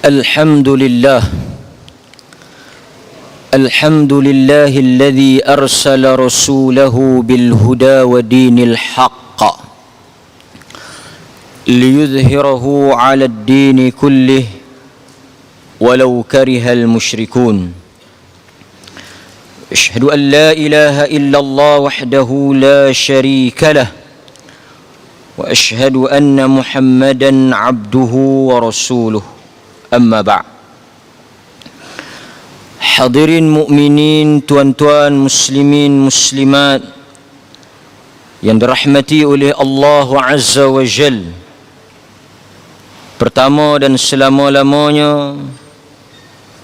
الحمد لله الذي أرسل رسوله بالهدى ودين الحق ليظهره على الدين كله ولو كره المشركون. أشهد أن لا إله إلا الله وحده لا شريك له وأشهد أن محمدا عبده ورسوله. Amma ba'. Hadirin mukminin, tuan-tuan muslimin muslimat yang dirahmati oleh Allah Azza wa Jal. Pertama dan selama-lamanya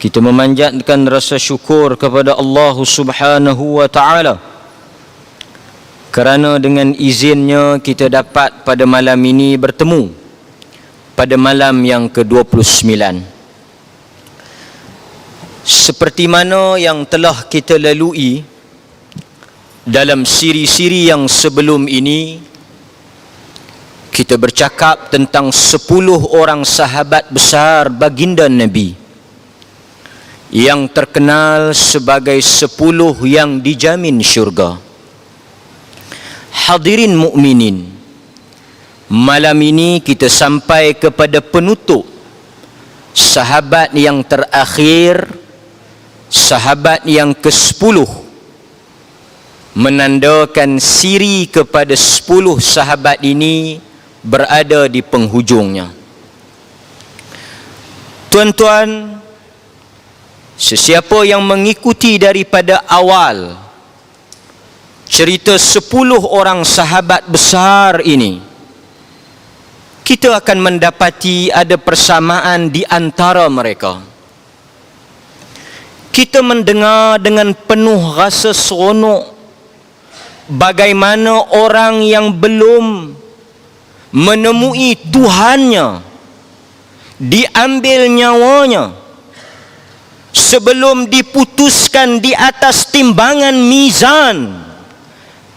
kita memanjatkan rasa syukur kepada Allah Subhanahu wa ta'ala kerana dengan izinnya kita dapat pada malam ini bertemu pada malam yang ke-29. Seperti mana yang telah kita lalui dalam siri-siri yang sebelum ini, kita bercakap tentang 10 orang sahabat besar baginda Nabi yang terkenal sebagai 10 yang dijamin syurga. Hadirin mukminin, malam ini kita sampai kepada penutup sahabat yang terakhir, sahabat yang ke-10, menandakan siri kepada 10 sahabat ini berada di penghujungnya. Tuan-tuan, sesiapa yang mengikuti daripada awal cerita 10 orang sahabat besar ini, kita akan mendapati ada persamaan di antara mereka. Kita mendengar dengan penuh rasa seronok bagaimana orang yang belum menemui Tuhannya diambil nyawanya sebelum diputuskan di atas timbangan mizan.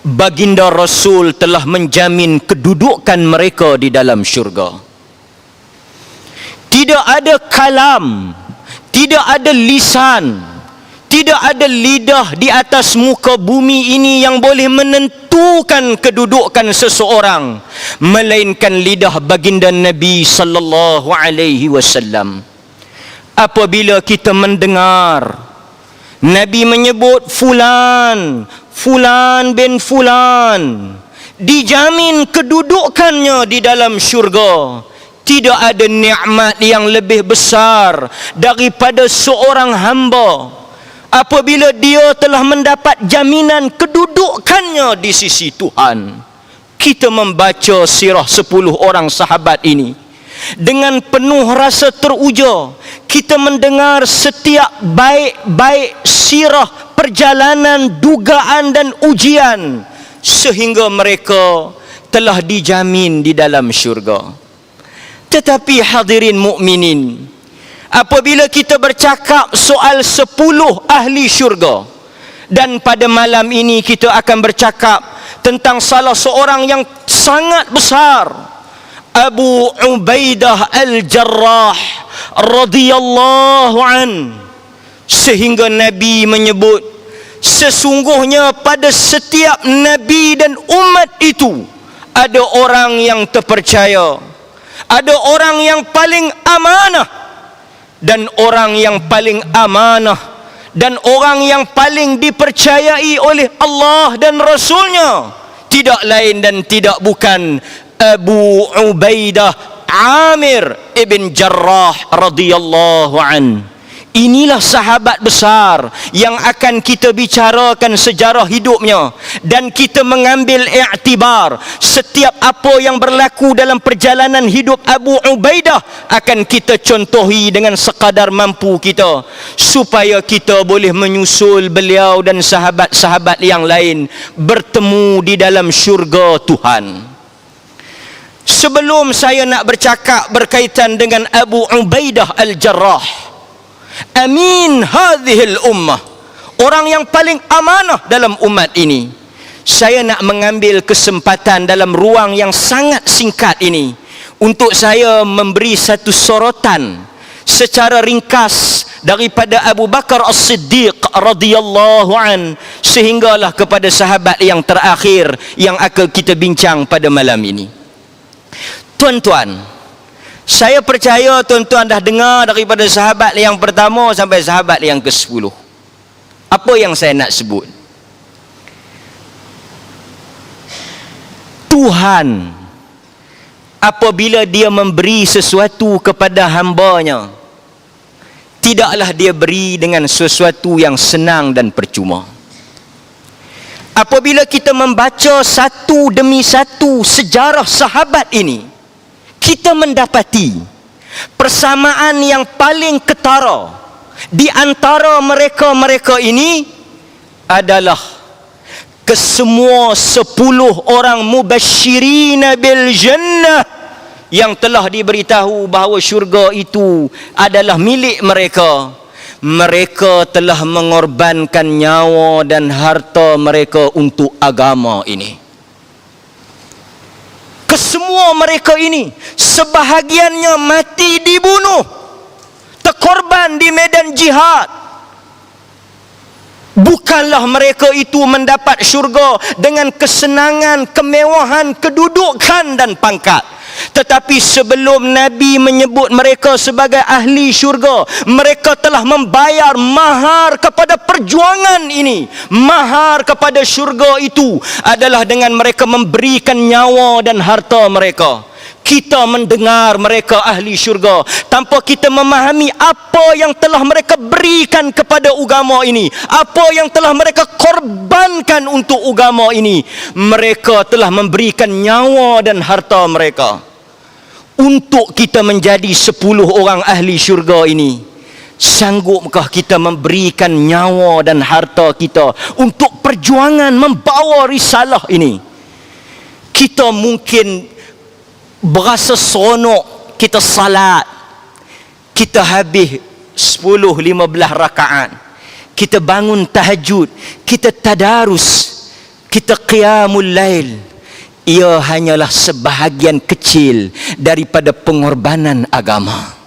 Baginda Rasul telah menjamin kedudukan mereka di dalam syurga. Tidak ada kalam, tidak ada lisan, tidak ada lidah di atas muka bumi ini yang boleh menentukan kedudukan seseorang melainkan lidah baginda Nabi sallallahu alaihi wasallam. Apabila kita mendengar Nabi menyebut fulan bin fulan dijamin kedudukannya di dalam syurga, tidak ada nikmat yang lebih besar daripada seorang hamba apabila dia telah mendapat jaminan kedudukannya di sisi Tuhan. Kita membaca sirah 10 orang sahabat ini dengan penuh rasa teruja. Kita mendengar setiap baik-baik sirah, perjalanan, dugaan dan ujian sehingga mereka telah dijamin di dalam syurga. Tetapi hadirin mukminin, apabila kita bercakap soal 10 ahli syurga, dan pada malam ini kita akan bercakap tentang salah seorang yang sangat besar, Abu Ubaidah Al-Jarrah radhiyallahu an, sehingga Nabi menyebut sesungguhnya pada setiap Nabi dan umat itu ada orang yang terpercaya, ada orang yang paling amanah, dan orang yang paling amanah dan orang yang paling dipercayai oleh Allah dan Rasulnya tidak lain dan tidak bukan Abu Ubaidah Amir ibn Jarrah radhiyallahu an. Inilah sahabat besar yang akan kita bicarakan sejarah hidupnya, dan kita mengambil iktibar setiap apa yang berlaku dalam perjalanan hidup Abu Ubaidah akan kita contohi dengan sekadar mampu kita, supaya kita boleh menyusul beliau dan sahabat-sahabat yang lain bertemu di dalam syurga Tuhan. Sebelum saya nak bercakap berkaitan dengan Abu Ubaidah Al-Jarrah, amin hadhil ummah, orang yang paling amanah dalam umat ini, saya nak mengambil kesempatan dalam ruang yang sangat singkat ini untuk saya memberi satu sorotan secara ringkas daripada Abu Bakar As-Siddiq radhiyallahu an sehinggalah kepada sahabat yang terakhir yang akan kita bincang pada malam ini. Tuan-tuan, saya percaya tuan-tuan dah dengar daripada sahabat yang pertama sampai sahabat yang ke-10. Apa yang saya nak sebut? Tuhan apabila dia memberi sesuatu kepada hamba-Nya, tidaklah dia beri dengan sesuatu yang senang dan percuma. Apabila kita membaca satu demi satu sejarah sahabat ini, kita mendapati persamaan yang paling ketara di antara mereka-mereka ini adalah kesemua 10 orang mubasyirina bil jannah yang telah diberitahu bahawa syurga itu adalah milik mereka. Mereka telah mengorbankan nyawa dan harta mereka untuk agama ini. Kesemua mereka ini sebahagiannya mati dibunuh, terkorban di medan jihad. Bukanlah mereka itu mendapat syurga dengan kesenangan, kemewahan, kedudukan dan pangkat. Tetapi sebelum Nabi menyebut mereka sebagai ahli syurga, mereka telah membayar mahar kepada perjuangan ini. Mahar kepada syurga itu adalah dengan mereka memberikan nyawa dan harta mereka. Kita mendengar mereka ahli syurga tanpa kita memahami apa yang telah mereka berikan kepada agama ini, apa yang telah mereka korbankan untuk agama ini. Mereka telah memberikan nyawa dan harta mereka. Untuk kita menjadi 10 orang ahli syurga ini, sanggupkah kita memberikan nyawa dan harta kita untuk perjuangan membawa risalah ini? Kita mungkin berasa seronok kita salat, kita habis 10-15 rakaat, kita bangun tahajud, kita tadarus, kita qiyamul lail. Ia hanyalah sebahagian kecil daripada pengorbanan agama.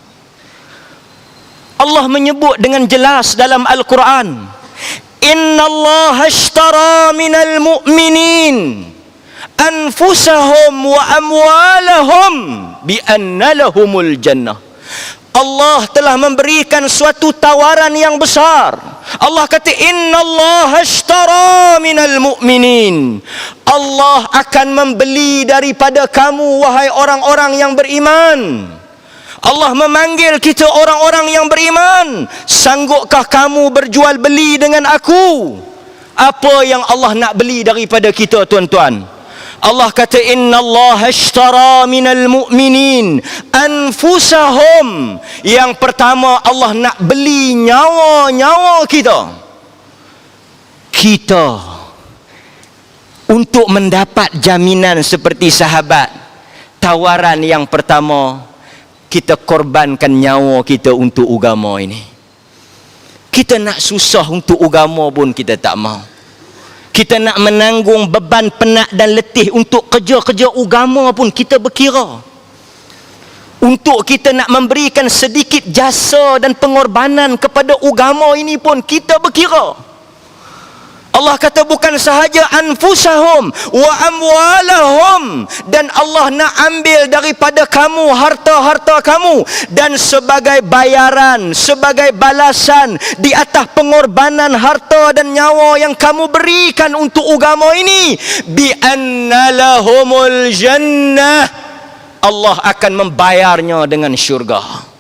Allah menyebut dengan jelas dalam Al-Quran, innallaha ashtara minal mu'minin anfusahum wa amwalahum bi anna lahumul jannah. Allah telah memberikan suatu tawaran yang besar. Allah kata innallaha ashtara minal mu'minin. Allah akan membeli daripada kamu wahai orang-orang yang beriman. Allah memanggil kita orang-orang yang beriman. Sanggupkah kamu berjual beli dengan aku? Apa yang Allah nak beli daripada kita, tuan-tuan? Allah kata innallaha ashtara minal mu'minin anfusahum. Yang pertama, Allah nak beli nyawa-nyawa kita. Kita untuk mendapat jaminan seperti sahabat, tawaran yang pertama, kita korbankan nyawa kita untuk agama ini. Kita nak susah untuk agama pun kita tak mau. Kita nak menanggung beban penat dan letih untuk kerja-kerja agama pun kita berkira. Untuk kita nak memberikan sedikit jasa dan pengorbanan kepada agama ini pun kita berkira. Allah kata bukan sahaja anfusahum wa amwalahum, dan Allah nak ambil daripada kamu harta-harta kamu, dan sebagai bayaran, sebagai balasan di atas pengorbanan harta dan nyawa yang kamu berikan untuk agama ini, bi anna lahumul jannah, Allah akan membayarnya dengan syurga.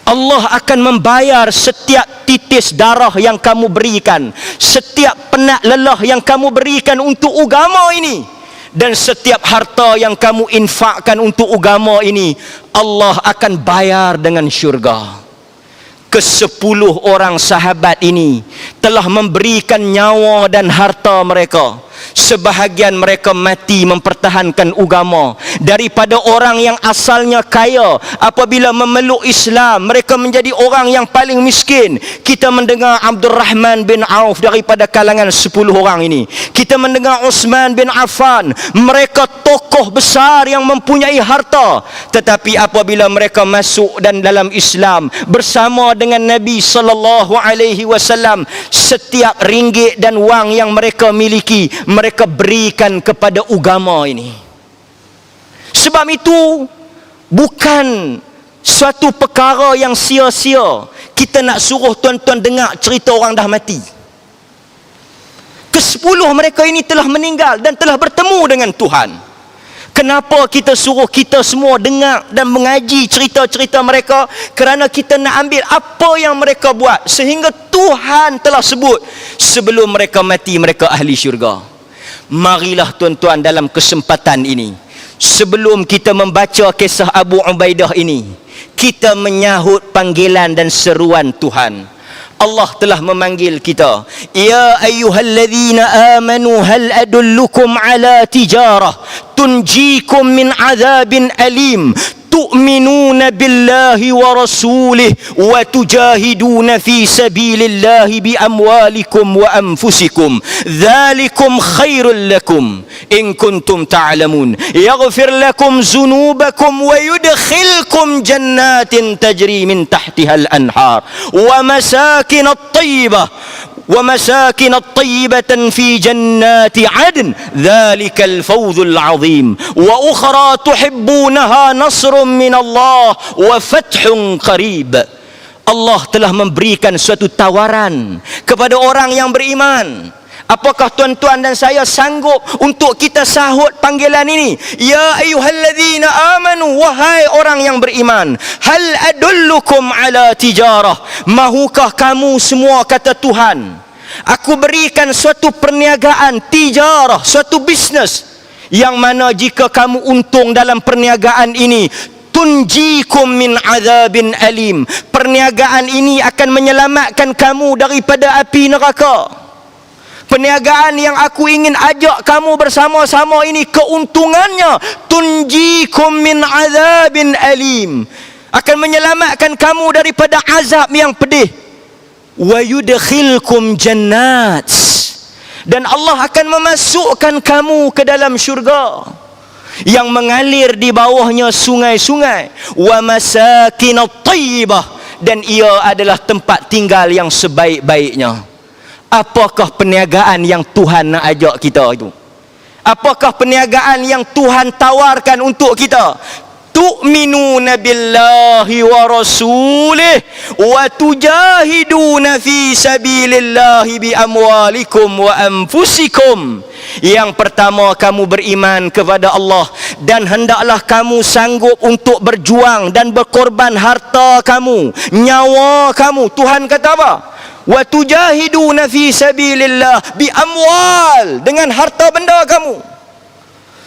Allah akan membayar setiap titis darah yang kamu berikan, setiap penat lelah yang kamu berikan untuk agama ini, dan setiap harta yang kamu infakkan untuk agama ini, Allah akan bayar dengan syurga. Ke-10 orang sahabat ini telah memberikan nyawa dan harta mereka Sebahagian mereka mati mempertahankan agama. Daripada orang yang asalnya kaya, apabila memeluk Islam, mereka menjadi orang yang paling miskin. Kita mendengar Abdul Rahman bin Auf daripada kalangan 10 orang ini. Kita mendengar Uthman bin Affan. Mereka tokoh besar yang mempunyai harta. Tetapi apabila mereka masuk dan dalam Islam bersama dengan Nabi sallallahu alaihi wasallam, setiap ringgit dan wang yang mereka miliki, mereka berikan kepada agama ini. Sebab itu bukan suatu perkara yang sia-sia kita nak suruh tuan-tuan dengar cerita orang dah mati. Ke-10 mereka ini telah meninggal dan telah bertemu dengan Tuhan. Kenapa kita suruh kita semua dengar dan mengaji cerita-cerita mereka? Kerana kita nak ambil apa yang mereka buat, sehingga Tuhan telah sebut sebelum mereka mati mereka ahli syurga. Marilah tuan-tuan dalam kesempatan ini, sebelum kita membaca kisah Abu Ubaidah ini, kita menyahut panggilan dan seruan Tuhan. Allah telah memanggil kita, ya ayyuhalladzina amanu hal adullukum ala tijarah tunjikum min azabin alim tu'minuna billahi wa rasulih wa tujahiduna fi sabilillahi bi amwalikum wa anfusikum dzalikum khairul lakum in kuntum ta'lamun yaghfir lakum zunubakum wa yudkhilkum jannatin tajri min tahtiha al-anhar wa masakin at-tayyibah ومساكن طيبة في جنات عدن ذلك الفوز العظيم وأخرى تحبونها نصر من الله وفتح قريب. Allah telah memberikan suatu tawaran kepada orang yang beriman. Apakah tuan-tuan dan saya sanggup untuk kita sahut panggilan ini? Ya ayyuhalladzina amanu, wahai orang yang beriman, hal adullukum ala tijarah, mahukah kamu semua, kata Tuhan, aku berikan suatu perniagaan, tijarah, suatu bisnes yang mana jika kamu untung dalam perniagaan ini, tunjikum min azabin alim, perniagaan ini akan menyelamatkan kamu daripada api neraka. Perniagaan yang aku ingin ajak kamu bersama-sama ini, keuntungannya tunjikum min azabin alim, akan menyelamatkan kamu daripada azab yang pedih. Wa yudkhilkum jannat, dan Allah akan memasukkan kamu ke dalam syurga yang mengalir di bawahnya sungai-sungai. Wa masakin at-tayyibah, dan ia adalah tempat tinggal yang sebaik-baiknya. Apakah perniagaan yang Tuhan nak ajak kita itu? Apakah perniagaan yang Tuhan tawarkan untuk kita? Tu'minuna billahi wa rasulih wa tujahiduna fi sabilillahi bi amwalikum wa anfusikum. Yang pertama, kamu beriman kepada Allah dan hendaklah kamu sanggup untuk berjuang dan berkorban harta kamu, nyawa kamu. Tuhan kata apa? Wa tujahiduna fi sabilillah bi amwal, dengan harta benda kamu.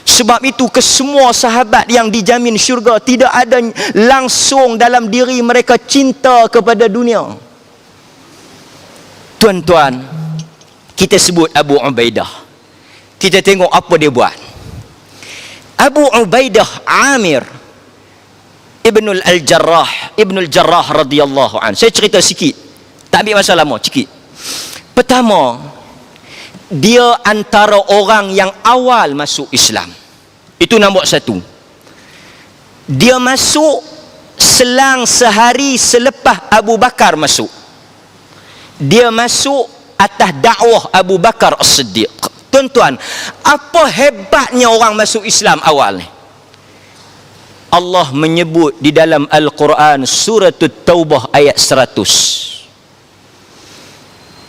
Sebab itu kesemua sahabat yang dijamin syurga, tidak ada langsung dalam diri mereka cinta kepada dunia. Tuan-tuan, kita sebut Abu Ubaidah. Kita tengok apa dia buat. Abu Ubaidah Amir Ibnul Jarrah radhiyallahu anhu. Saya cerita sikit, tak ambil masa lama, sikit. Pertama, dia antara orang yang awal masuk Islam. Itu nombor satu. Dia masuk selang sehari selepas Abu Bakar masuk. Dia masuk atas dakwah Abu Bakar As-Siddiq. Tuan-tuan, apa hebatnya orang masuk Islam awal ni? Allah menyebut di dalam Al-Quran surah Taubah ayat 100.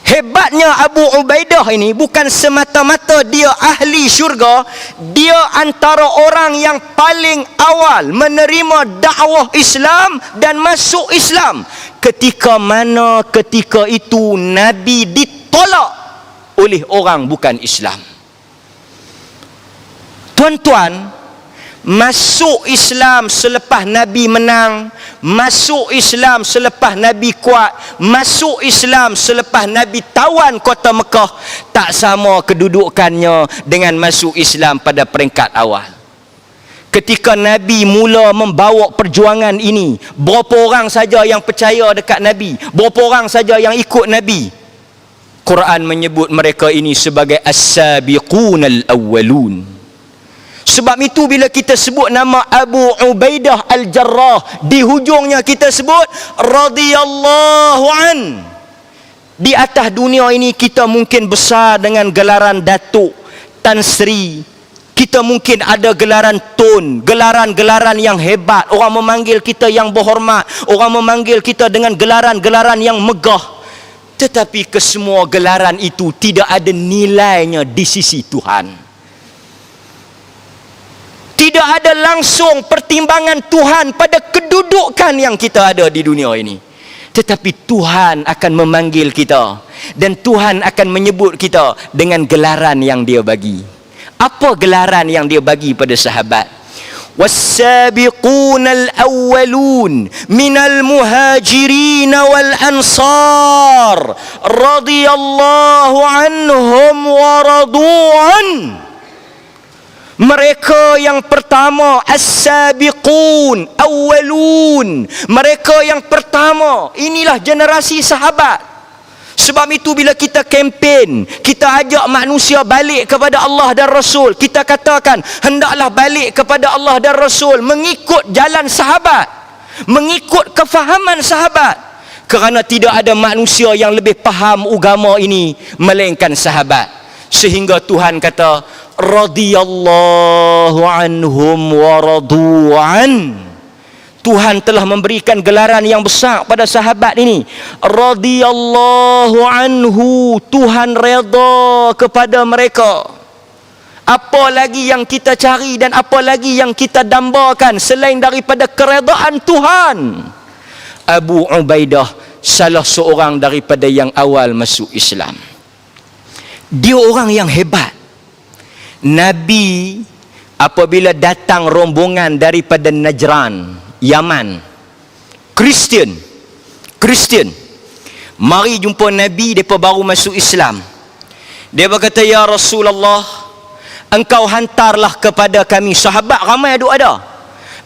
Hebatnya Abu Ubaidah ini bukan semata-mata dia ahli syurga, dia antara orang yang paling awal menerima dakwah Islam dan masuk Islam. Ketika mana ketika itu Nabi ditolak oleh orang bukan Islam. Tuan-tuan, masuk Islam selepas Nabi menang, masuk Islam selepas Nabi kuat, masuk Islam selepas Nabi tawan kota Mekah, tak sama kedudukannya dengan masuk Islam pada peringkat awal. Ketika Nabi mula membawa perjuangan ini, berapa orang saja yang percaya dekat Nabi, berapa orang saja yang ikut Nabi? Quran menyebut mereka ini sebagai as-sabiqunal awwalun. Sebab itu bila kita sebut nama Abu Ubaidah Al-Jarrah, di hujungnya kita sebut radhiyallahu an. Di atas dunia ini kita mungkin besar dengan gelaran Datuk, Tan Sri. Kita mungkin ada gelaran Tun, gelaran-gelaran yang hebat. Orang memanggil kita yang berhormat, orang memanggil kita dengan gelaran-gelaran yang megah. Tetapi kesemua gelaran itu tidak ada nilainya di sisi Tuhan. Tidak ada langsung pertimbangan Tuhan pada kedudukan yang kita ada di dunia ini. Tetapi Tuhan akan memanggil kita, dan Tuhan akan menyebut kita dengan gelaran yang Dia bagi. Apa gelaran yang Dia bagi pada sahabat? Was-sabiqunal awwalun minal muhajirin wal ansar radhiyallahu anhum wa radu'an. Mereka yang pertama, as-sabiqun awwalun, mereka yang pertama, inilah generasi sahabat. Sebab itu bila kita kempen, kita ajak manusia balik kepada Allah dan Rasul, kita katakan hendaklah balik kepada Allah dan Rasul mengikut jalan sahabat, mengikut kefahaman sahabat. Kerana tidak ada manusia yang lebih faham agama ini melainkan sahabat. Sehingga Tuhan kata radhiyallahu anhum wa radu'an. Tuhan telah memberikan gelaran yang besar pada sahabat ini. Radhiyallahu anhu, Tuhan redha kepada mereka. Apa lagi yang kita cari dan apa lagi yang kita dambakan selain daripada keredaan Tuhan? Abu Ubaidah salah seorang daripada yang awal masuk Islam. Dia orang yang hebat. Nabi apabila datang rombongan daripada Najran, Yaman, Kristian, mari jumpa Nabi, mereka baru masuk Islam. Dia berkata, ya Rasulullah, engkau hantarlah kepada kami, sahabat ramai ada,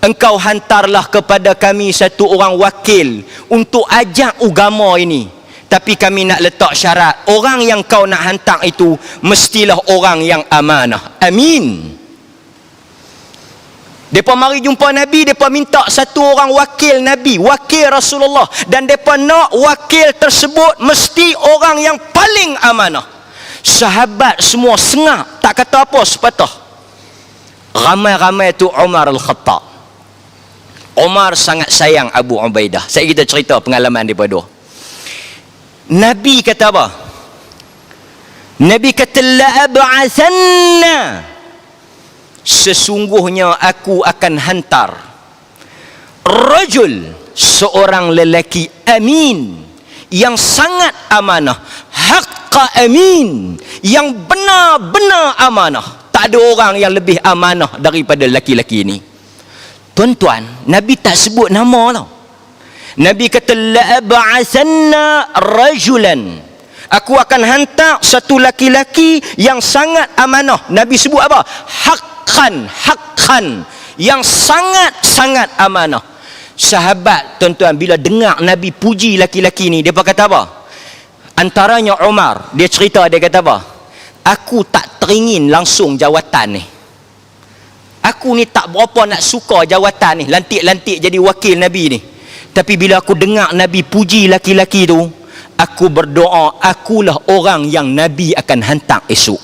engkau hantarlah kepada kami satu orang wakil untuk ajak agama ini. Tapi kami nak letak syarat, orang yang kau nak hantar itu mestilah orang yang amanah. Amin. Mereka mari jumpa Nabi, mereka minta satu orang wakil Nabi, wakil Rasulullah. Dan mereka nak wakil tersebut mesti orang yang paling amanah. Sahabat semua sengak, tak kata apa sepatah. Ramai-ramai tu Umar Al-Khattab. Umar sangat sayang Abu Ubaidah. Saya kita cerita pengalaman daripada dua. Nabi kata apa? Nabi kata la ab'athanna, sesungguhnya aku akan hantar rajul, seorang lelaki amin, yang sangat amanah, haqqa amin, yang benar-benar amanah. Tak ada orang yang lebih amanah daripada lelaki-lelaki ini. Tuan-tuan, Nabi tak sebut nama tau. Nabi kata la ab'athanna rajulan, aku akan hantar satu laki-laki yang sangat amanah. Nabi sebut apa? Haqqan, yang sangat-sangat amanah. Sahabat tuan-tuan bila dengar Nabi puji laki-laki ni, dia kata apa? Antaranya Umar, dia cerita, dia kata apa? Aku tak teringin langsung jawatan ni. Aku ni tak berapa nak suka jawatan ni, lantik-lantik jadi wakil Nabi ni. Tapi bila aku dengar Nabi puji laki-laki tu, aku berdoa, akulah orang yang Nabi akan hantar esok.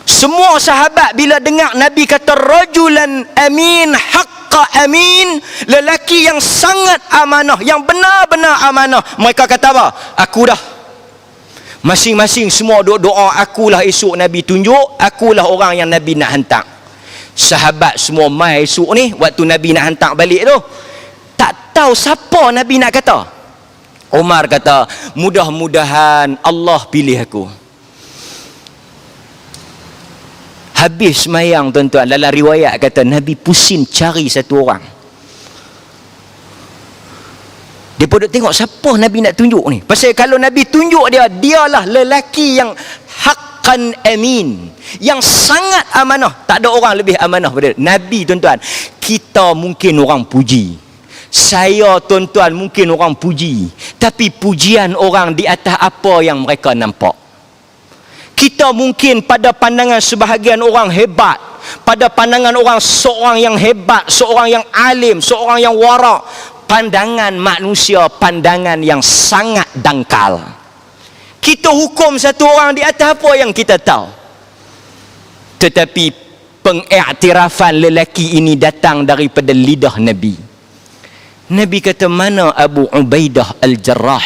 Semua sahabat bila dengar Nabi kata rajulan amin, haqqa amin, lelaki yang sangat amanah, yang benar-benar amanah, mereka kata apa? Aku dah. Masing-masing semua doa, akulah esok Nabi tunjuk, akulah orang yang Nabi nak hantar. Sahabat semua mai esok ni, waktu Nabi nak hantar balik tu, tak tahu siapa Nabi nak kata. Umar kata, mudah-mudahan Allah pilih aku. Habis semayang tuan-tuan, dalam riwayat kata Nabi pusing cari satu orang. Dia pun tengok siapa Nabi nak tunjuk ni. Pasal kalau Nabi tunjuk dia, dialah lelaki yang haqqan amin, yang sangat amanah. Tak ada orang lebih amanah daripada Nabi, tuan-tuan. Kita mungkin orang puji, saya tuan-tuan mungkin orang puji, tapi pujian orang di atas apa yang mereka nampak. Kita mungkin pada pandangan sebahagian orang hebat, pada pandangan orang seorang yang hebat, seorang yang alim, seorang yang wara'. Pandangan manusia pandangan yang sangat dangkal. Kita hukum satu orang di atas apa yang kita tahu. Tetapi pengiktirafan lelaki ini datang daripada lidah Nabi. Nabi kata, mana Abu Ubaidah Al-Jarrah?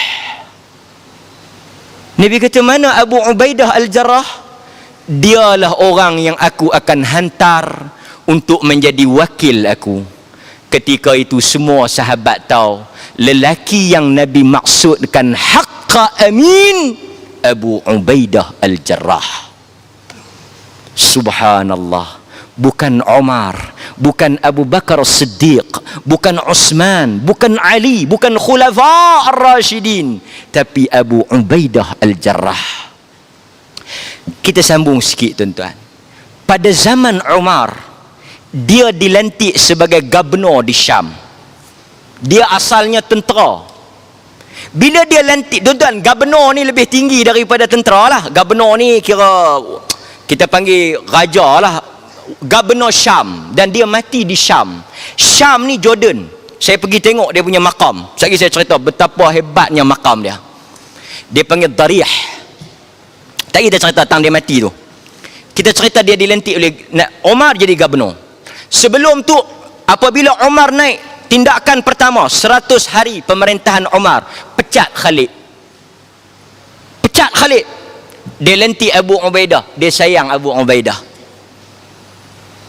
Nabi kata, mana Abu Ubaidah Al-Jarrah? Dialah orang yang aku akan hantar untuk menjadi wakil aku. Ketika itu semua sahabat tahu lelaki yang Nabi maksudkan haqqa amin, Abu Ubaidah Al-Jarrah. Subhanallah. Bukan Umar, bukan Abu Bakar Siddiq, bukan Uthman, bukan Ali, bukan Khulafa Ar-Rashidin, tapi Abu Ubaidah Al-Jarrah. Kita sambung sikit tuan-tuan. Pada zaman Umar, dia dilantik sebagai gubernur di Syam. Dia asalnya tentera. Bila dia lantik, tuan-tuan, gubernur ni lebih tinggi daripada tentera lah. Gubernur ni kira kita panggil raja lah. Gubernur Syam, dan dia mati di Syam. Syam ni Jordan. Saya pergi tengok dia punya makam. Sekali saya cerita betapa hebatnya makam dia. Dia panggil Darih. Tak kita cerita tentang dia mati tu. Kita cerita dia dilantik oleh Umar jadi gubernur. Sebelum tu, apabila Umar naik, tindakan pertama 100 hari pemerintahan Umar, pecat Khalid. Pecat Khalid. Dia lantik Abu Ubaidah. Dia sayang Abu Ubaidah.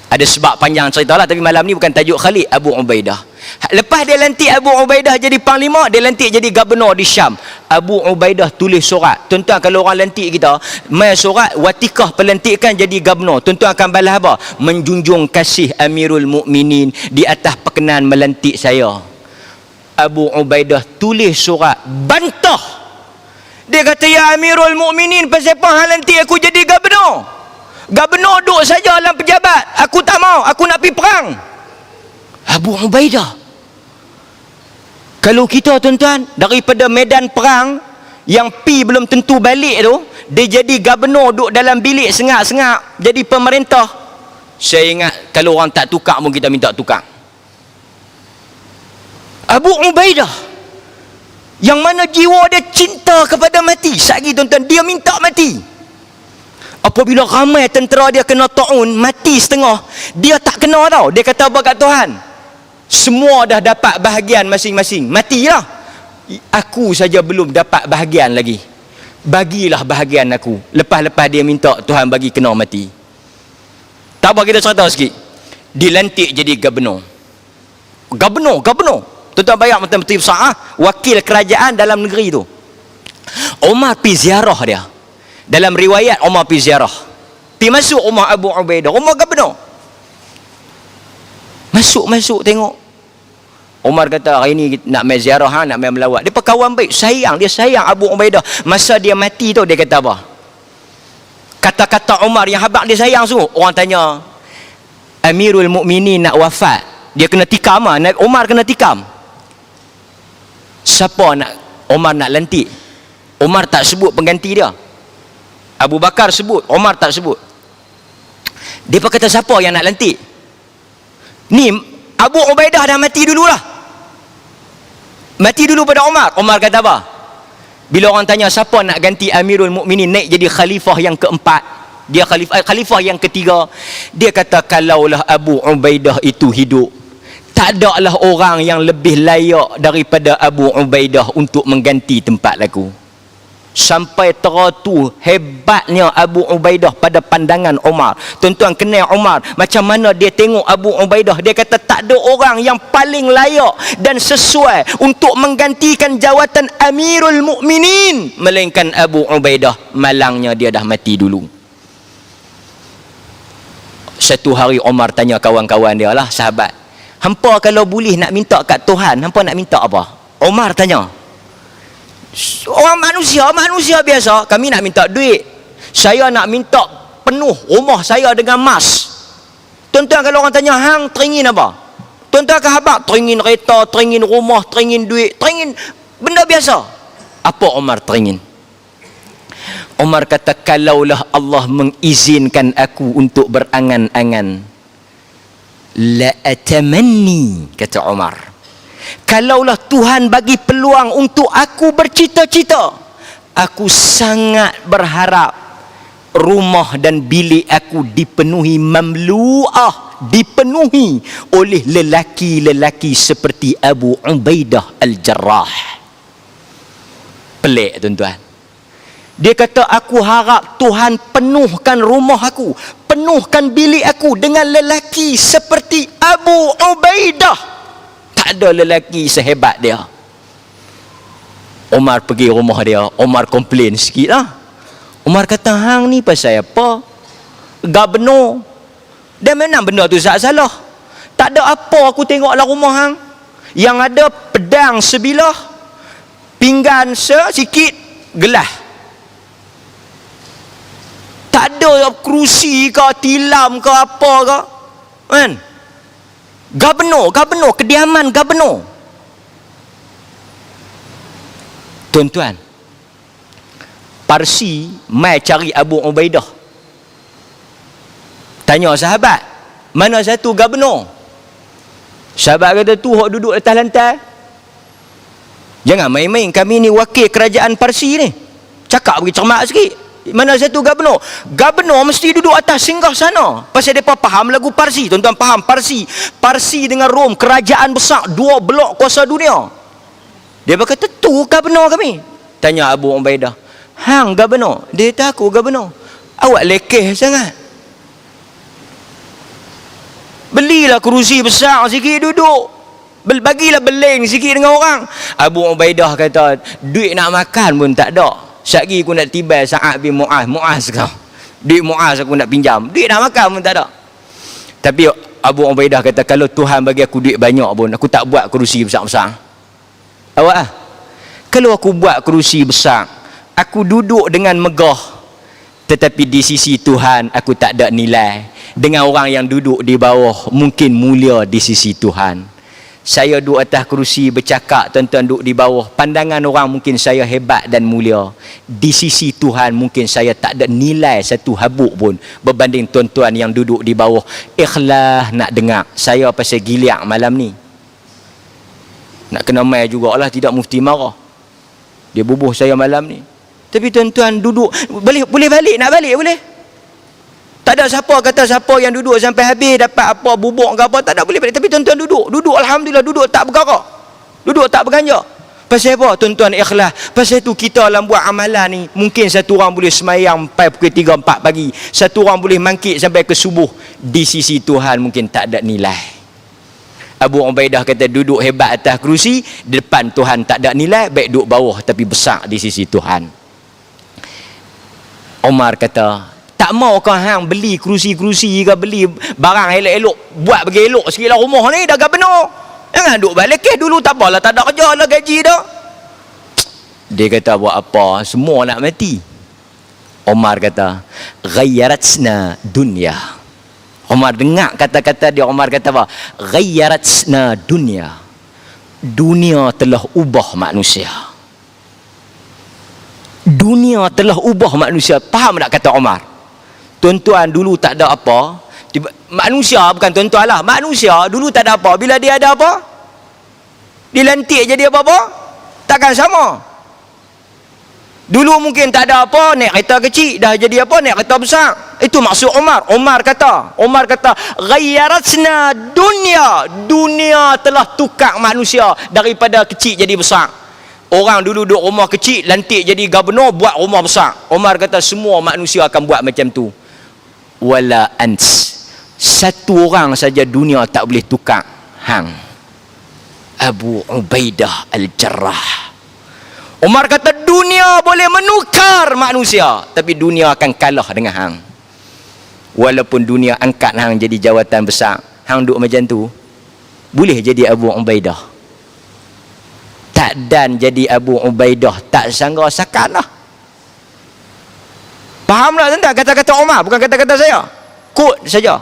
Ada sebab panjang cerita lah, tapi malam ni bukan tajuk Khalid, Abu Ubaidah. Lepas dia lantik Abu Ubaidah jadi panglima, dia lantik jadi gubernur di Syam. Abu Ubaidah tulis surat. Tuan-tuan, kalau orang lantik kita mai surat watikah pelantikan jadi gubernur, tuan-tuan akan balas apa? Menjunjung kasih Amirul Mukminin di atas perkenan melantik saya. Abu Ubaidah tulis surat bantah. Dia kata, ya Amirul Mukminin, pasal apa hang lantik aku jadi gubernur? Gubernur duduk saja dalam pejabat. Aku tak mau, aku nak pergi perang. Abu Ubaidah. Kalau kita tuan-tuan, daripada medan perang yang pi belum tentu balik tu, dia jadi gubernur duduk dalam bilik sengak-sengak jadi pemerintah. Saya ingat kalau orang tak tukar pun kita minta tukar. Abu Ubaidah, yang mana jiwa dia cinta kepada mati. Sekali tuan-tuan, dia minta mati. Apabila ramai tentera dia kena ta'un, mati setengah, dia tak kena tau. Dia kata apa kat Tuhan? Semua dah dapat bahagian masing-masing, matilah. Aku saja belum dapat bahagian lagi. Bagilah bahagian aku. Lepas-lepas dia minta Tuhan bagi kena mati. Tak apa, kita cerita sikit. Dilantik jadi gubernur. Gubernur. Tuan-tuan bayar menteri besar, wakil kerajaan dalam negeri tu. Umar pergi ziarah dia. Dalam riwayat Umar pergi ziarah. Pergi masuk rumah Abu Ubaidah, rumah gubernur. Masuk tengok. Umar kata, hari ni nak main ziarah, nak main melawat. Dia kawan baik, dia sayang Abu Ubaidah. Masa dia mati tu, dia kata apa? Kata-kata Umar yang habaq dia sayang tu. Orang tanya, Amirul Mukminin nak wafat, dia kena tikam lah. Umar kena tikam. Siapa nak Umar nak lantik? Umar tak sebut pengganti dia. Abu Bakar sebut, Umar tak sebut. Dia kata, siapa yang nak lantik? Ni Abu Ubaidah dah mati dululah. Mati dulu pada Umar. Umar kata apa? Bila orang tanya siapa nak ganti Amirul Mukminin naik jadi khalifah yang keempat, dia khalifah yang ketiga, dia kata, kalaulah Abu Ubaidah itu hidup, tak ada lah orang yang lebih layak daripada Abu Ubaidah untuk mengganti tempat aku. Sampai teratu hebatnya Abu Ubaidah pada pandangan Umar. Tuan-tuan kenal Umar, macam mana dia tengok Abu Ubaidah. Dia kata tak ada orang yang paling layak dan sesuai untuk menggantikan jawatan Amirul Mukminin melainkan Abu Ubaidah. Malangnya dia dah mati dulu. Satu hari Umar tanya kawan-kawan dia lah, sahabat, hampa kalau boleh nak minta kat Tuhan, hampa nak minta apa? Umar tanya. Orang manusia biasa, kami nak minta duit. Saya nak minta penuh rumah saya dengan emas. Tuan-tuan, kalau orang tanya, hang teringin apa? Tuan-tuan ke habak, teringin kereta, teringin rumah, teringin duit, teringin benda biasa. Apa Umar teringin? Umar kata, kalaulah Allah mengizinkan aku untuk berangan-angan, la atamanni, kata Umar, kalaulah Tuhan bagi peluang untuk aku bercita-cita, aku sangat berharap rumah dan bilik aku dipenuhi mamlu'ah, dipenuhi oleh lelaki-lelaki seperti Abu Ubaidah Al-Jarrah. Pelik, tuan-tuan. Dia kata, aku harap Tuhan penuhkan rumah aku, penuhkan bilik aku dengan lelaki seperti Abu Ubaidah. Tak ada lelaki sehebat dia. Umar pergi rumah dia, Umar komplain sikit lah. Umar kata, hang ni pasal apa? Gubernur. Dan memang benda tu salah. Tak ada apa aku tengok dalam rumah hang. Yang ada pedang sebilah, pinggan sikit, gelas. Tak ada kerusi ke, tilam ke, apa ke. Kan? Gubernur, kediaman gubernur. Tuan-tuan, Parsi mai cari Abu Ubaidah. Tanya sahabat, mana satu gubernur? Sahabat kata, tu hok duduk atas lantai. Jangan main-main, kami ni wakil kerajaan Parsi ni. Cakap bagi cermat sikit. Mana satu gubernur? Gubernur mesti duduk atas singgah sana. Pasal mereka faham lagu Parsi. Tuan-tuan faham Parsi? Parsi dengan Rom, kerajaan besar, 2 blok kuasa dunia. Dia berkata, tu gubernur kami. Tanya Abu Ubaidah, hang gubernur? Dia kata, aku gubernur. Awak lekeh sangat. Belilah kerusi besar sikit duduk. Bagilah beling sikit dengan orang. Abu Ubaidah kata, duit nak makan pun tak ada. Syakri aku nak tibai Sa'ad bin Mu'az kau. Duit Mu'az aku nak pinjam. Duit nak makan pun tak ada. Tapi Abu Ubaidah kata, kalau Tuhan bagi aku duit banyak pun, aku tak buat kerusi besar-besar. Awak lah. Kalau aku buat kerusi besar, aku duduk dengan megah, tetapi di sisi Tuhan aku tak ada nilai. Dengan orang yang duduk di bawah mungkin mulia di sisi Tuhan. Saya duduk atas kerusi bercakap, tuan-tuan duduk di bawah, pandangan orang mungkin saya hebat dan mulia. Di sisi Tuhan mungkin saya tak ada nilai satu habuk pun berbanding tuan-tuan yang duduk di bawah. Ikhlas nak dengar saya pasal giliak malam ni. Nak kena mai jugalah, tidak mufti marah. Dia bubuh saya malam ni. Tapi tuan-tuan duduk, boleh balik, nak balik boleh. Tak ada siapa kata siapa yang duduk sampai habis dapat apa bubuk ke apa, tak ada, boleh balik. Tapi tuan-tuan duduk alhamdulillah, duduk tak bergerak, duduk tak berganjak. Pasal apa tuan-tuan? Ikhlas. Pasal tu kita dalam buat amalan ni, mungkin satu orang boleh semayang sampai pukul 3-4 pagi, satu orang boleh mangkit sampai ke subuh. Di sisi Tuhan mungkin tak ada nilai. Abu Ubaidah kata, duduk hebat atas kerusi, di depan Tuhan tak ada nilai, baik duduk bawah tapi besar di sisi Tuhan. Umar kata, tak mau kau hang beli kerusi-kerusi ke, beli barang elok-elok, buat bagi elok sikit lah rumah ni, dah gubernur. Jangan duduk balik dulu, tak apalah, tak ada kerja lah, gaji dah. Dia kata, buat apa, semua nak mati. Umar kata, ghayyaratsna dunya. Umar dengar kata-kata dia. Umar kata apa? Ghayyaratsna dunya. Dunia telah ubah manusia. Dunia telah ubah manusia. Faham tak kata Umar? Tuan-tuan, dulu tak ada apa. Manusia, bukan tuan-tuan lah, manusia dulu tak ada apa. Bila dia ada apa, dilantik jadi apa-apa, takkan sama. Dulu mungkin tak ada apa, naik kereta kecil, dah jadi apa, naik kereta besar. Itu maksud Umar. Umar kata ghayyaratsna dunya. Dunia telah tukar manusia daripada kecil jadi besar. Orang dulu duduk rumah kecil, lantik jadi gubernur, buat rumah besar. Umar kata, semua manusia akan buat macam tu. Wala ans, satu orang saja dunia tak boleh tukar, hang Abu Ubaidah Al-Jarrah. Umar kata, dunia boleh menukar manusia, tapi dunia akan kalah dengan hang. Walaupun dunia angkat hang jadi jawatan besar, hang duk macam tu, boleh jadi Abu Ubaidah. Tak dan jadi Abu Ubaidah, tak sangka sakanah. Faham tak tuan-tuan kata-kata Umar, bukan kata-kata saya. Kod saja.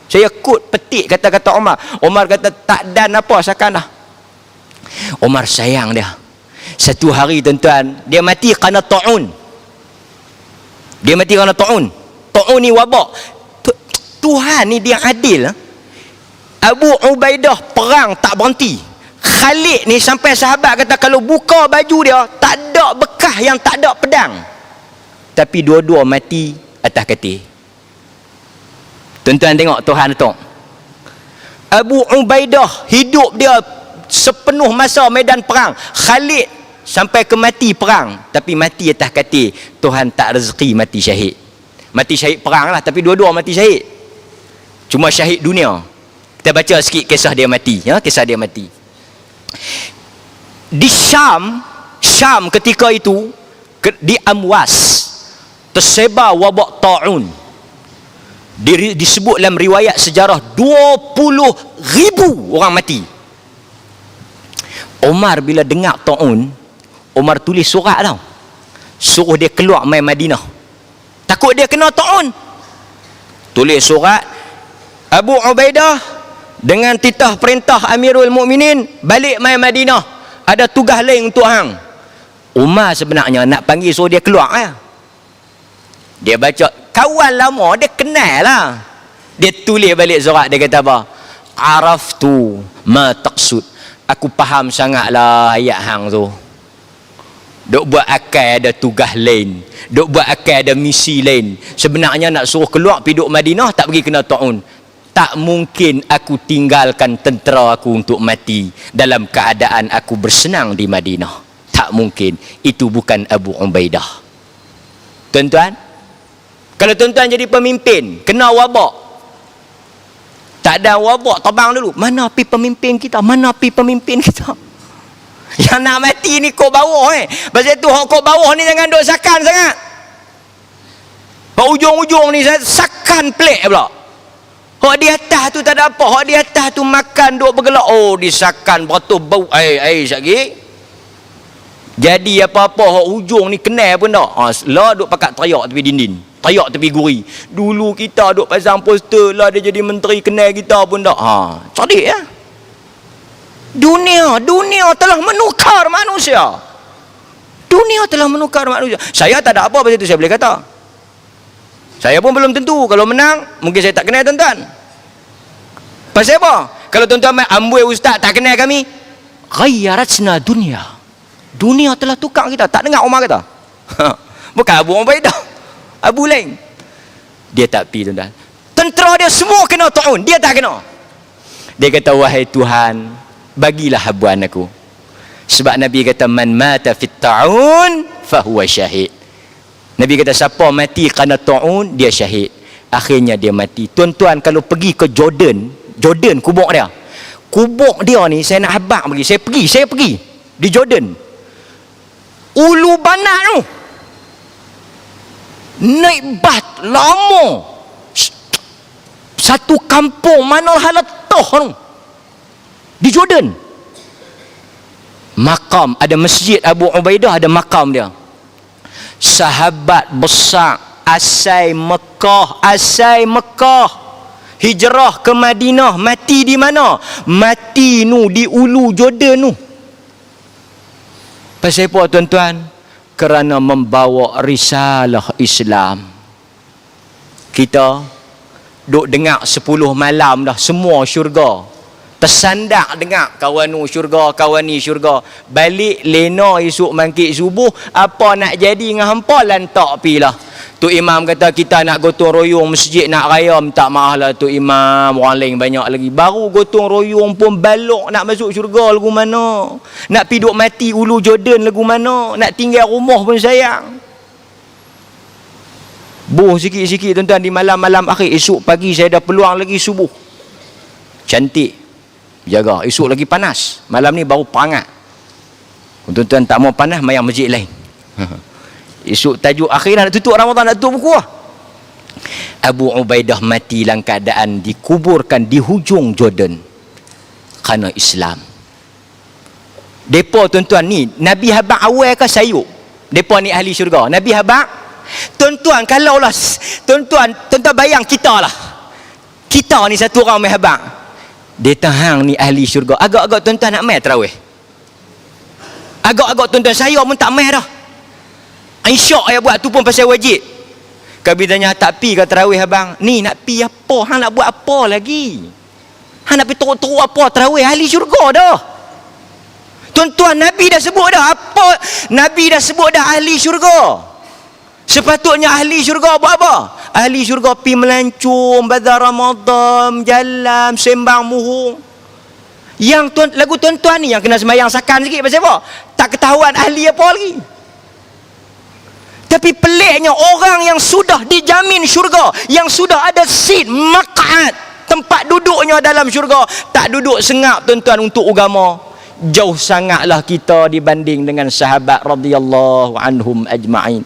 Saya kod petik kata-kata Umar. Umar kata tak dan apa sakanah. Umar sayang dia. Satu hari tuan-tuan, dia mati kerana ta'un. Dia mati kerana ta'un. Ta'un ni wabak. Tuhan ni dia adil. Abu Ubaidah perang tak berhenti. Khalid ni sampai sahabat kata kalau buka baju dia tak ada bekas yang tak ada pedang. Tapi dua-dua mati atas katil. Tuan-tuan tengok Tuhan tu. Abu Ubaidah hidup dia sepenuh masa medan perang. Khalid sampai ke mati perang, tapi mati atas katil. Tuhan tak rezeki mati syahid. Mati syahid perang lah, tapi dua-dua mati syahid. Cuma syahid dunia. Kita baca sikit kisah dia mati, ya, kisah dia mati. Di Syam ketika itu, di Amwas tersebar wabak ta'un. Disebut dalam riwayat sejarah 20,000 orang mati. Umar bila dengar ta'un, Umar tulis surat tau, suruh dia keluar mai Madinah, takut dia kena ta'un. Tulis surat, Abu Ubaidah dengan titah perintah Amirul Mukminin balik mai Madinah, ada tugas lain untuk hang. Umar sebenarnya nak panggil suruh dia keluar ya. Dia baca, kawan lama dia kenal lah. Dia tulis balik surat, dia kata apa? Araftu ma taqsud. Aku faham sangatlah ayat hang tu. Dok buat akal ada tugas lain, dok buat akal ada misi lain. Sebenarnya nak suruh keluar pergi duk Madinah, tak pergi kena ta'un. Tak mungkin aku tinggalkan tentera aku untuk mati dalam keadaan aku bersenang di Madinah. Tak mungkin. Itu bukan Abu Ubaidah. Tuan-tuan, kalau tuan-tuan jadi pemimpin, kena wabak, tak ada wabak, terbang dulu. Mana pi pemimpin kita? Mana pi pemimpin kita? Yang nak mati ni kok bawah Pasal tu kok bawah ni jangan duk sakan sangat. Pak ujung-ujung ni sakan pelik pula. Hak di atas tu tak ada apa. Hak di atas tu makan duk bergelak. Oh disakan beratus bau air sekali. Jadi apa-apa hak ujung ni kenal pun tak. Lah duk pakat teriak tepi dinding, teriak tepi guri. Dulu kita duk pasang poster, lah dia jadi menteri kenal kita pun tak. Cerdik ya. Dunia telah menukar manusia. Dunia telah menukar manusia. Saya tak ada apa pasal itu saya boleh kata. Saya pun belum tentu. Kalau menang, mungkin saya tak kenal tuan-tuan. Pasal apa? Kalau tuan-tuan amboi ustaz tak kenal kami, ghayyaratna dunia. Dunia telah tukar kita. Tak dengar Umar kata? Bukan Abu Ubaidah, Abu lain. Dia tak pergi tuan-tuan. Tentera dia semua kena ta'un, dia tak kena. Dia kata, wahai Tuhan, bagilah habuan aku. Sebab Nabi kata, man mata fit ta'un fahuwa syahid. Nabi kata siapa mati kerana ta'un, dia syahid. Akhirnya dia mati. Tuan-tuan kalau pergi ke Jordan kubur dia. Kubur dia ni saya nak habaq pergi. Saya pergi di Jordan. Ulu Banat tu. Naik bat lama. Satu kampung mana halatah tu. Di Jordan. Makam, ada masjid Abu Ubaidah, ada makam dia. Sahabat besar asal Mekah hijrah ke Madinah, mati di mana? Mati nu di ulu Jordan nu. Pasal apa tuan-tuan? Kerana membawa risalah Islam. Kita duk dengar 10 malam dah semua syurga. Tersandak dengar kawan nu syurga, kawan ni syurga. Balik lena esok mangkit subuh, apa nak jadi dengan hampa lantak pilah. Tu imam kata kita nak gotong royong masjid nak raya, minta maaf lah tu imam, orang lain banyak lagi. Baru gotong royong pun balok nak masuk syurga lagu mana. Nak pi duk mati ulu Jordan lagu mana. Nak tinggal rumah pun sayang. Buh sikit-sikit tuan-tuan di malam-malam akhir. Esok pagi saya dah peluang lagi subuh. Cantik. Jaga, esok lagi panas. Malam ni baru perangat. Tuan-tuan tak mau panas, mayang masjid lain. Esok tajuk akhirat nak tutup Ramadan, nak tutup buku lah. Abu Ubaidah mati dalam keadaan dikuburkan di hujung Jordan kerana Islam. Depa tuan-tuan ni Nabi habaq awal ke sayuk? Depa ni ahli syurga. Nabi habaq. Tuan-tuan kalaulah tuan-tuan bayang kita lah. Kita ni satu orang mai habaq. Dia tahang ni ahli syurga. Agak-agak tuan-tuan nak mai tarawih. Agak-agak tuan-tuan saya pun tak mai dah. Insya' saya buat tu pun pasal wajib. Kami tanya tak pi ke tarawih abang? Ni nak pi apa? Hang nak buat apa lagi? Hang nak pi teruk-teruk apa tarawih? Ahli syurga dah. Tuan-tuan, Nabi dah sebut dah apa? Nabi dah sebut dah ahli syurga. Sepatutnya ahli syurga buat apa? Ahli syurga pi melancung, bazar Ramadan, jalan, sembang muhung. Yang lagu tuan-tuan ni yang kena sembahyang sakan sikit pasal apa? Tak ketahuan ahli apa lagi. Tapi peliknya orang yang sudah dijamin syurga, yang sudah ada seat maq'ad, tempat duduknya dalam syurga, tak duduk sengap tuan-tuan untuk agama. Jauh sangatlah kita dibanding dengan sahabat radhiyallahu anhum ajma'in.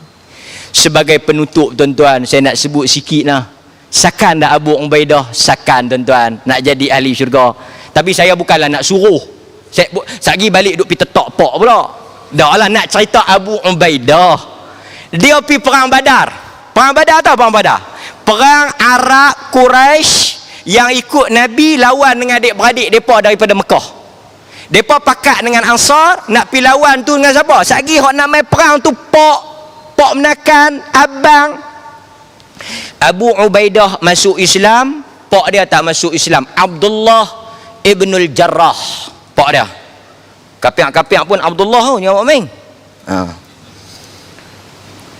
Sebagai penutup tuan-tuan, saya nak sebut sikit lah. Sakan dah Abu Ubaidah, sakan tuan-tuan, nak jadi ahli syurga. Tapi saya bukanlah nak suruh. Saya lagi balik duk pergi tetok pok pula. Dah lah nak cerita Abu Ubaidah. Dia pergi perang Badar. Perang Badar tahu perang Badar? Perang Arab Quraisy yang ikut Nabi lawan dengan adik-beradik mereka daripada Mekah. Mereka pakat dengan Ansar nak pergi lawan tu dengan siapa? Satgi hok nak main perang tu pok menakan abang. Abu Ubaidah masuk Islam, pok dia tak masuk Islam. Abdullah ibnul Jarrah, pok dia. Kapiak-kapiak pun Abdullah tu nyawa main.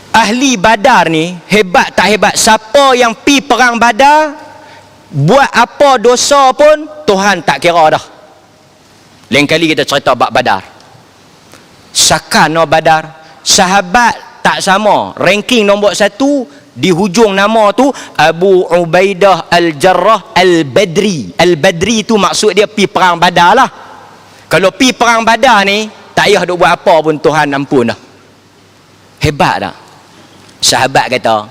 Ahli Badar ni hebat tak hebat? Siapa yang pi perang Badar, buat apa dosa pun Tuhan tak kira dah. Lain kali kita cerita bab Badar. Sakana Badar, sahabat tak sama. Ranking nombor 1 di hujung nama tu Abu Ubaidah Al-Jarrah Al-Badri. Al-Badri tu maksud dia pi perang Badar lah. Kalau pi perang Badar ni tak payah duk buat apa pun Tuhan ampun dah. Hebat tak? Sahabat kata,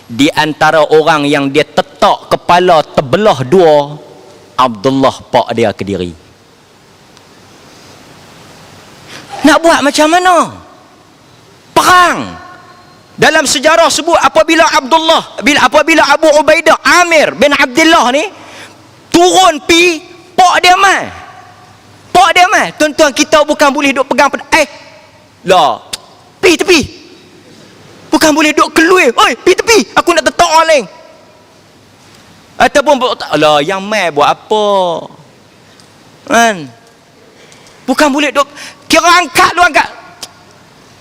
di antara orang yang dia tetak kepala terbelah dua, Abdullah pak dia ke diri. Nak buat macam mana? Perang. Dalam sejarah sebut apabila apabila Abu Ubaidah Amir bin Abdullah ni turun pi, pak dia mai. Pak dia mai. Tuan-tuan, kita bukan boleh duk pegang lah. Pi tepi. Bukan boleh duk keluar. Oi, pi tepi. Aku nak tetak orang lain. Ataupun alah, yang mai buat apa? Kan? Bukan boleh duk kira angkat lu angkat.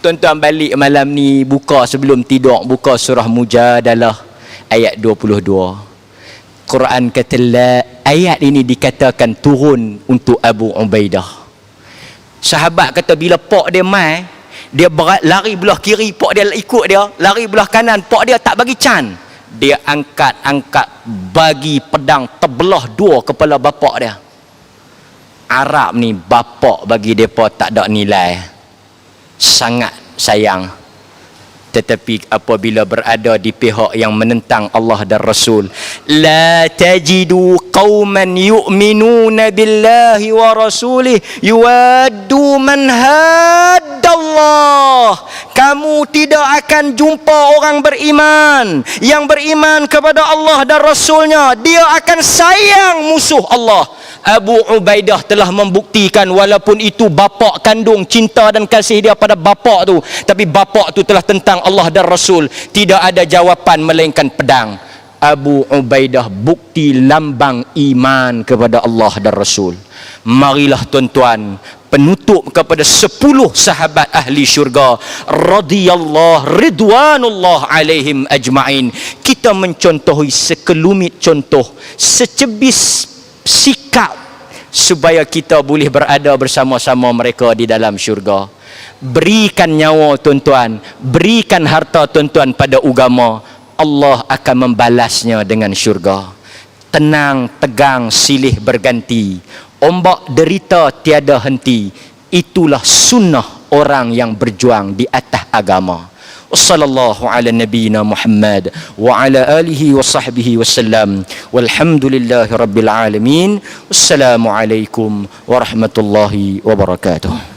Tuan-tuan balik malam ni buka sebelum tidur, buka surah Mujadalah ayat 22. Quran kata ayat ini dikatakan turun untuk Abu Ubaidah. Sahabat kata bila pak dia mai, dia lari belah kiri, pak dia ikut dia, lari belah kanan, pak dia tak bagi can. Dia angkat bagi pedang terbelah dua kepala bapak dia. Arab ni bapak bagi depa tak ada nilai. Sangat sayang. Tetapi apabila berada di pihak yang menentang Allah dan Rasul, la tajidu qauman yu'minuna billahi wa rasulih yuwaddu man haddallah. Kamu tidak akan jumpa orang beriman yang beriman kepada Allah dan Rasulnya, dia akan sayang musuh Allah. Abu Ubaidah telah membuktikan, walaupun itu bapak kandung, cinta dan kasih dia pada bapak tu, tapi bapak tu telah tentang Allah dan Rasul, tidak ada jawapan melainkan pedang. Abu Ubaidah bukti lambang iman kepada Allah dan Rasul. Marilah tuan-tuan, penutup kepada 10 sahabat ahli syurga radhiyallahu ridwanullah alaihim ajma'in, kita mencontohi sekelumit contoh, secebis sikap supaya kita boleh berada bersama-sama mereka di dalam syurga. Berikan nyawa tuan-tuan, berikan harta tuan-tuan pada agama, Allah akan membalasnya dengan syurga. Tenang, tegang, silih berganti, ombak derita tiada henti. Itulah sunnah orang yang berjuang di atas agama. Wassallallahu ala nabiyyina Muhammad wa ala alihi wa sahbihi wasallam. Walhamdulillahi rabbil alamin. Wassalamualaikum warahmatullahi wabarakatuh.